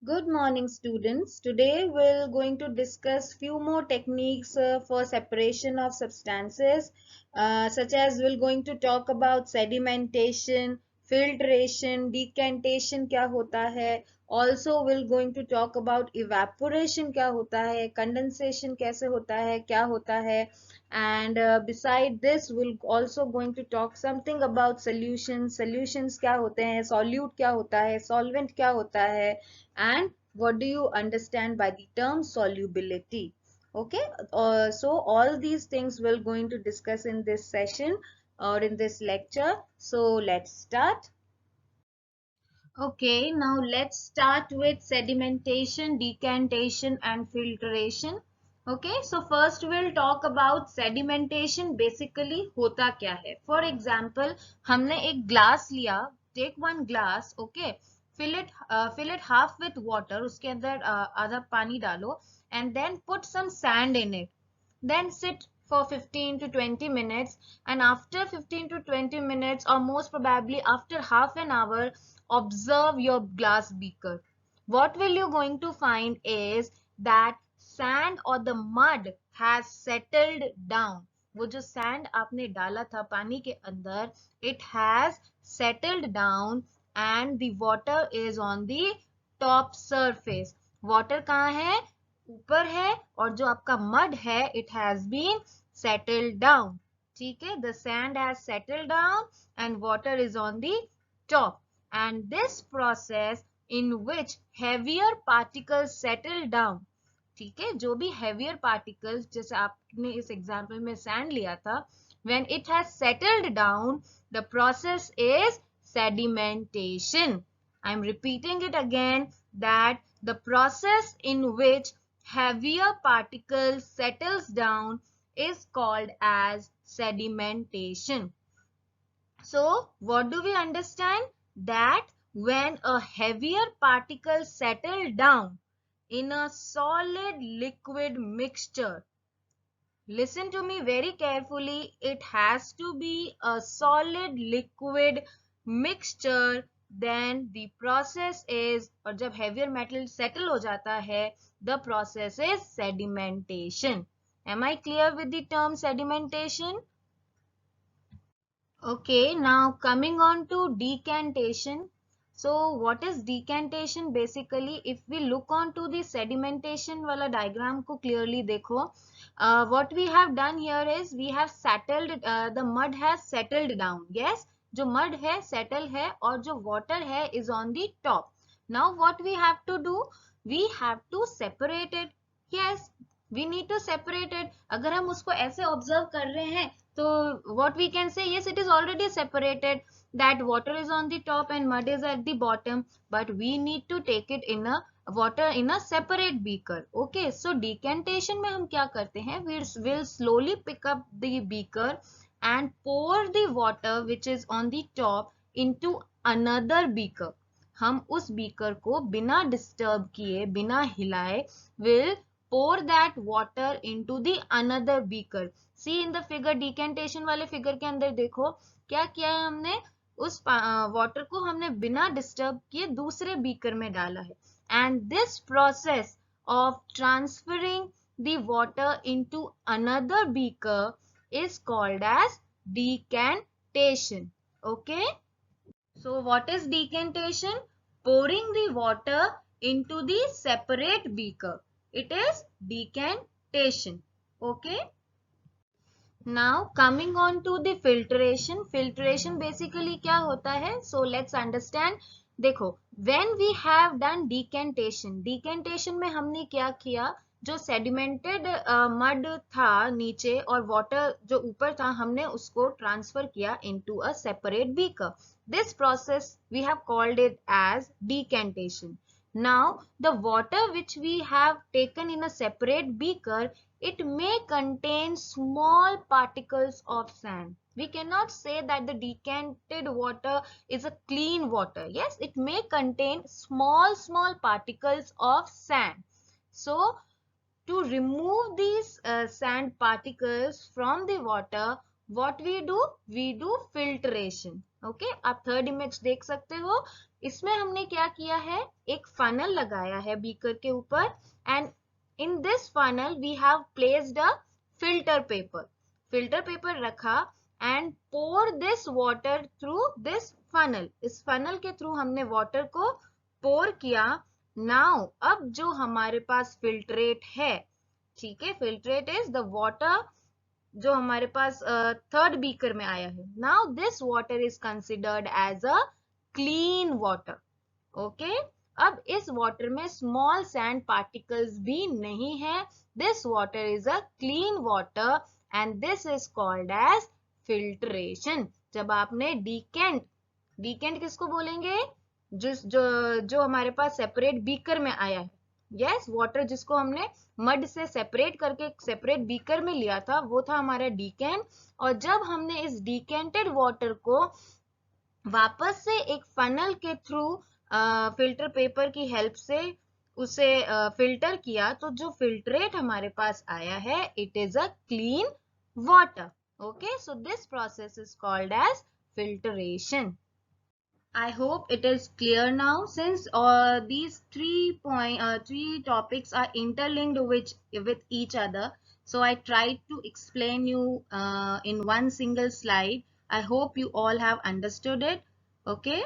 Good morning, students. Today we're going to discuss few more techniques for separation of substances, such as we're going to talk about sedimentation, filtration, decantation क्या होता है. Also we're going to talk about evaporation क्या होता है, condensation कैसे होता है, क्या होता है. And beside this we'll also going to talk something about solutions क्या होते हैं, solute क्या होता है, solvent क्या होता है, and what do you understand by the term solubility. Okay, so all these things we're going to discuss in this session or in this lecture. So let's start. Okay, now let's start with sedimentation, decantation and filtration. Okay, so first we'll talk about sedimentation. Basically होता क्या है. For example, हमने एक glass लिया. Take one glass. Okay, fill it half with water. उसके अंदर आधा पानी डालो and then put some sand in it. Then sit for 15 to 20 minutes, and after 15 to 20 minutes, or most probably after half an hour, observe your glass beaker. What will you going to find is that sand or the mud has settled down. वो जो sand आपने डाला था पानी के अंदर, it has settled down and the water is on the top surface. Water कहाँ है? ऊपर है, और जो आपका mud है it has been settled down. ठीक है, the sand has settled down and water is on the top. And this process in which heavier particles settle down. ठीक है, जो भी heavier particles, जैसे आपने इस example में sand लिया था, when it has settled down, the process is sedimentation. I am repeating it again, that the process in which heavier particles settles down is called as sedimentation. So what do we understand? That when a heavier particle settle down in a solid liquid mixture, listen to me very carefully, it has to be a solid liquid mixture, then the process is, और जब heavier metal settle हो जाता है, the process is sedimentation. Am I clear with the term sedimentation? Okay, now coming on to decantation. So what is decantation? Basically, if we look on to the sedimentation वाला diagram को clearly देखो, what we have done here is we have settled, the mud has settled down. Yes, जो mud है settle है, और जो water है is on the top. Now what we have to do? We have to separate it. Yes, we need to separate it. अगर हम उसको ऐसे observe कर रहे हैं, so what we can say, yes, it is already separated, that water is on the top and mud is at the bottom, but we need to take it in a water in a separate beaker. Okay, so decantation में हम क्या करते हैं, we'll slowly pick up the beaker and pour the water which is on the top into another beaker. हम उस beaker को बिना disturb किए, बिना हिलाए, will pour that water into the another beaker. See in the figure, decantation वाले figure के अंदर देखो क्या किया है हमने, उस water को हमने बिना disturb किए दूसरे beaker में डाला है. And this process of transferring the water into another beaker is called as decantation. Okay, so what is decantation? Pouring the water into the separate beaker. It is decantation. Okay. Now coming on to the filtration. Filtration basically क्या होता है? So let's understand. देखो, when we have done decantation, decantation में हमने क्या किया, जो sedimented mud था नीचे और water जो ऊपर था, हमने उसको transfer किया into a separate beaker. This process we have called it as decantation. Now the water which we have taken in a separate beaker, it may contain small particles of sand. We cannot say that the decanted water is a clean water. Yes, it may contain small particles of sand. So to remove these sand particles from the water, what we do filtration. Okay, आप third image देख सकते हो. इसमें हमने क्या किया है, एक फनल लगाया है बीकर के ऊपर, and in this funnel we have placed a filter paper रखा, and pour this water through this funnel. इस फनल के थ्रू हमने वाटर को पोर किया. नाउ अब जो हमारे पास फिल्ट्रेट है, ठीक है, फिल्ट्रेट इज द वाटर जो हमारे पास थर्ड बीकर में आया है. Now this water is considered as a clean water. Okay, अब इस वाटर में स्मॉल सैंड पार्टिकल्स भी नहीं है. This water is a clean water and this is called as filtration. जब आपने डीकेंट किसको बोलेंगे, जो हमारे पास सेपरेट बीकर में आया है. यस, वाटर जिसको हमने मड से सेपरेट करके सेपरेट बीकर में लिया था, वो था हमारा डीकेंट. और जब हमने इस डीकेंटेड वाटर को वापस से एक फनल के थ्रू फिल्टर पेपर की हेल्प से उसे फिल्टर किया, तो जो फिल्ट्रेट हमारे पास आया है, it is a clean water. Okay, so this process is called as filtration. I hope it is clear now, since these three topics are interlinked with each other. So I tried to explain you in one single slide. I hope you all have understood it. Okay.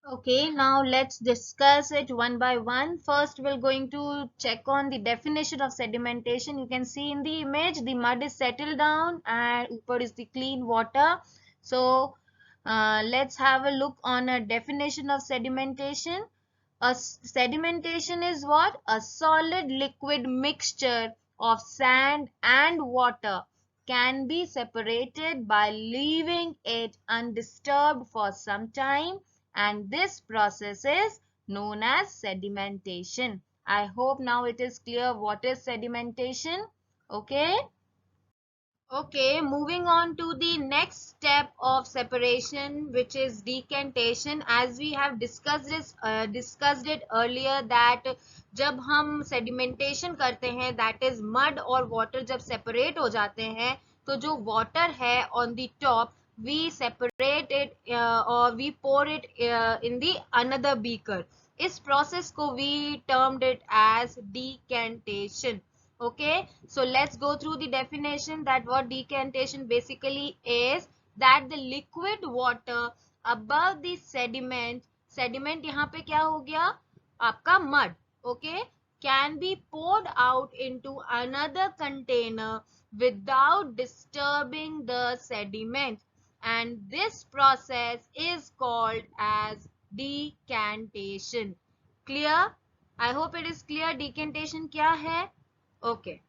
Okay, now let's discuss it one by one. First, we're going to check on the definition of sedimentation. You can see in the image, the mud is settled down and upper is the clean water. So, let's have a look on a definition of sedimentation. Sedimentation is what? A solid liquid mixture of sand and water can be separated by leaving it undisturbed for some time, and this process is known as sedimentation. I hope now it is clear what is sedimentation. Okay. Okay, moving on to the next step of separation, which is decantation. As we have discussed it earlier, that जब हम sedimentation करते हैं, that is mud और water जब separate हो जाते हैं, तो जो water है on the top, we separate it or we pour it in the another beaker. इस process को we termed it as decantation. Okay, so let's go through the definition, that what decantation basically is, that the liquid water above the sediment यहाँ पे क्या हो गया आपका mud, okay, can be poured out into another container without disturbing the sediment, and this process is called as decantation. Clear? I hope it is clear decantation क्या है. Okay.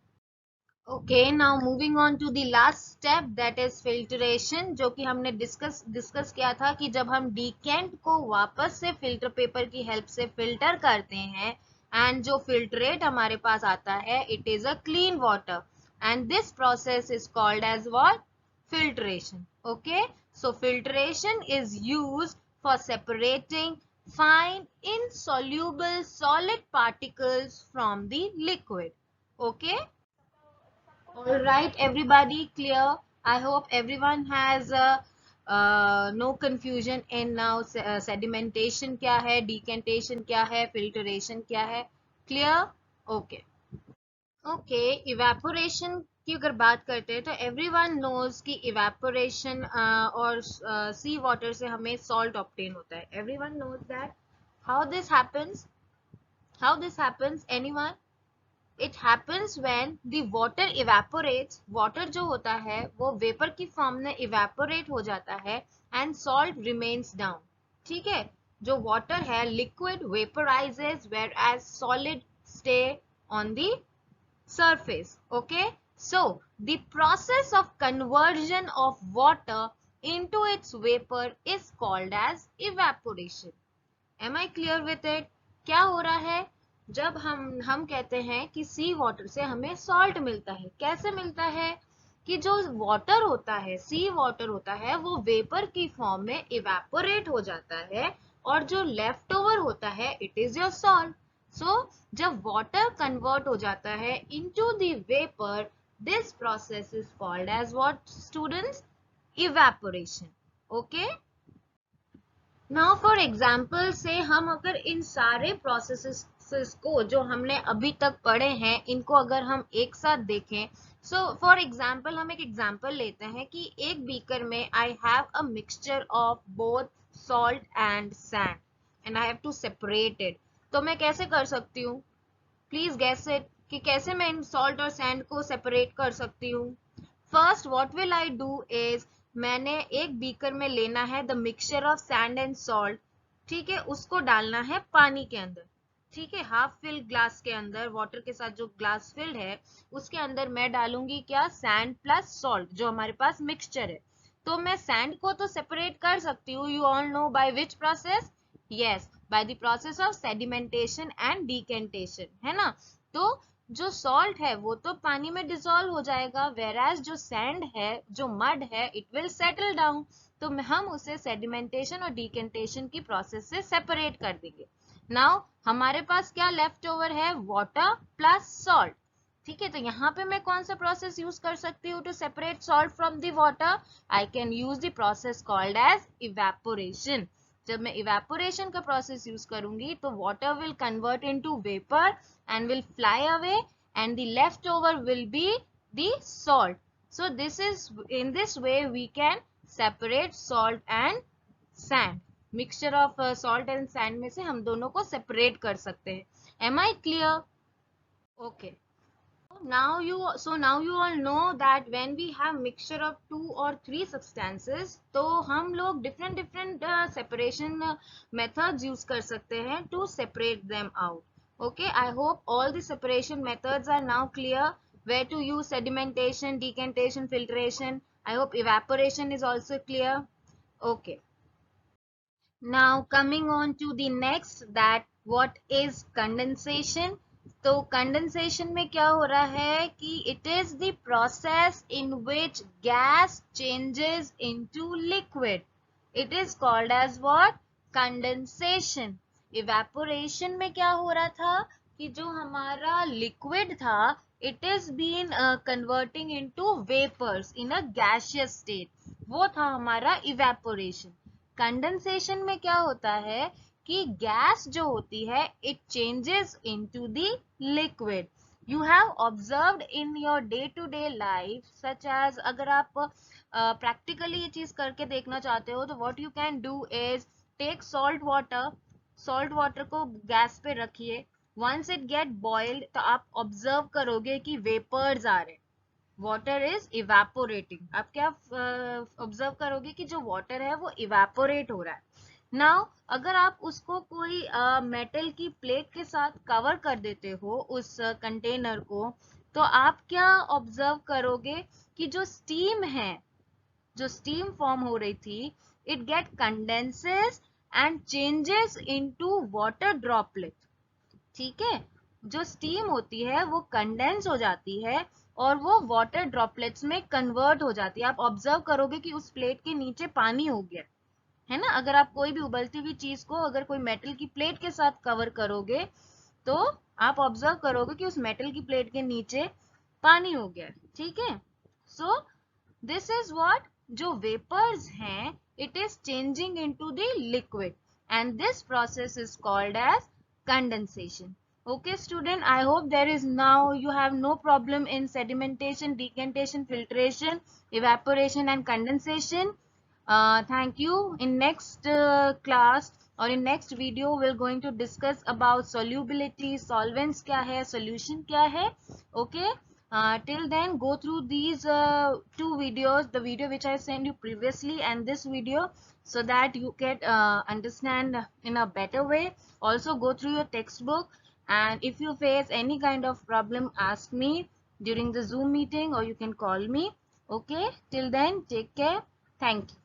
Okay, now moving on to the last step, that is filtration, जो कि हमने discuss किया था कि जब हम डीकेंट को वापस से फिल्टर पेपर की हेल्प से फिल्टर करते हैं, एंड जो फिल्ट्रेट हमारे पास आता है, it is a clean water, and this process is called as what? Filtration. Okay, so filtration is used for separating fine insoluble solid particles from the liquid. Okay. All right, everybody clear? I hope everyone has no confusion in now. Sedimentation क्या है, decantation क्या है, filtration क्या है? Clear? Okay. Okay, evaporation की अगर बात करते हैं, तो everyone knows कि evaporation और sea water से हमें salt obtain होता है. Everyone knows that. How this happens? How this happens? Anyone? It happens when the water evaporates. Water जो होता है वो vapor की form में evaporate हो जाता है and salt remains down. ठीक है, जो water है liquid vaporizes whereas solid stay on the surface. Okay, so the process of conversion of water into its vapor is called as evaporation. Am I clear with it? क्या हो रहा है, जब हम कहते हैं कि सी वाटर से हमें सॉल्ट मिलता है, कैसे मिलता है कि जो वाटर होता है, सी वाटर होता है, वो वेपर की फॉर्म में इवेपोरेट हो जाता है, और जो लेफ्ट ओवर होता है, इट इज योर सॉल्ट. सो जब वाटर कन्वर्ट हो जाता है into the vapour, This process is called as what, students? Evaporation. Okay. Now for example से हम अगर इन सारे प्रोसेसेस को जो हमने अभी तक पढ़े हैं इनको अगर हम एक साथ देखें, सो फॉर एग्जाम्पल हम एक एग्जाम्पल लेते हैं कि एक बीकर में I have a mixture of both salt and sand and I have to separate it. तो मैं कैसे कर सकती हूँ? प्लीज गेस इट कि कैसे मैं इन सॉल्ट और सैंड को सेपरेट कर सकती हूँ. First what will I do is, मैंने एक बीकर में लेना है the mixture of sand and salt. ठीक है, उसको डालना है पानी के अंदर. ठीक है, हाफ फिल ग्लास के अंदर, वाटर के साथ जो ग्लास फिल्ड है उसके अंदर मैं डालूंगी क्या, सैंड प्लस सॉल्ट जो हमारे पास मिक्सचर है. तो मैं सैंड को तो सेपरेट कर सकती हूँ. You all know by which process? Yes, by the process of sedimentation and decantation, है ना. तो जो सॉल्ट है वो तो पानी में डिसॉल्व हो जाएगा, वेराज जो सैंड है, जो मड है, इट विल सेटल डाउन. तो हम उसे सेडिमेंटेशन और डिकेंटेशन की प्रोसेस से सेपरेट कर देंगे. नाउ हमारे पास क्या लेफ्ट ओवर है, वाटर प्लस सॉल्ट. ठीक है, तो यहाँ पे मैं कौन सा प्रोसेस यूज कर सकती हूँ to separate salt from the water? I can use the process called as evaporation. जब मैं इवेपोरेशन का प्रोसेस यूज करूंगी तो water will convert into vapour and will fly away and the leftover will be the salt. So this is, in this way we can separate salt and sand. Mixture of salt and sand में से हम दोनों को separate कर सकते हैं. Am I clear? Okay. Now you all know that when we have mixture of 2 or 3 substances, तो हम लोग different separation methods use कर सकते हैं to separate them out. Okay, I hope all the separation methods are now clear. Where to use sedimentation, decantation, filtration. I hope evaporation is also clear. Okay. Now coming on to the next, that what is condensation. तो condensation में क्या हो रहा है कि it is the process in which gas changes into liquid. It is called as what, condensation. Evaporation में क्या हो रहा था कि जो हमारा लिक्विड था it is been converting into vapours in a gaseous state, वो था हमारा इवेपोरेशन. कंडेंसेशन में क्या होता है कि गैस जो होती है it changes into the liquid. You have observed in your day to day life, such as अगर आप प्रैक्टिकली ये चीज करके देखना चाहते हो तो what you can do is take salt water को गैस पे रखिए. वंस इट गेट बॉइल्ड तो आप ऑब्जर्व करोगे कि वेपर्स आ रहे, वाटर इज इवेपोरेटिंग. आप क्या ऑब्जर्व करोगे कि जो वाटर है वो इवेपोरेट हो रहा है. नाउ अगर आप उसको कोई मेटल की प्लेट के साथ कवर कर देते हो उस कंटेनर को, तो आप क्या ऑब्जर्व करोगे कि जो स्टीम है, जो स्टीम फॉर्म हो रही थी, it get condenses and changes into water droplet. ठीक है, जो स्टीम होती है वो कंडेंस हो जाती है और वो वाटर ड्रॉपलेट्स में कन्वर्ट हो जाती है. आप ऑब्जर्व करोगे कि उस प्लेट के नीचे पानी हो गया है ना. अगर आप कोई भी उबलती हुई चीज को अगर कोई मेटल की प्लेट के साथ कवर करोगे तो आप ऑब्जर्व करोगे कि उस मेटल की प्लेट के नीचे पानी हो गया. ठीक है, सो दिस इज व्हाट, जो वेपर्स हैं it is changing into the liquid and this process is called as condensation. Okay student, I hope there is now you have no problem in sedimentation, decantation, filtration, evaporation and condensation. Thank you. In next class or in next video we're going to discuss about solubility, solvents क्या है, solution क्या है. Okay, till then go through these two videos, the video which I sent you previously and this video, so that you can understand in a better way. Also go through your textbook, and if you face any kind of problem ask me during the Zoom meeting or you can call me. Okay, till then take care. Thank you.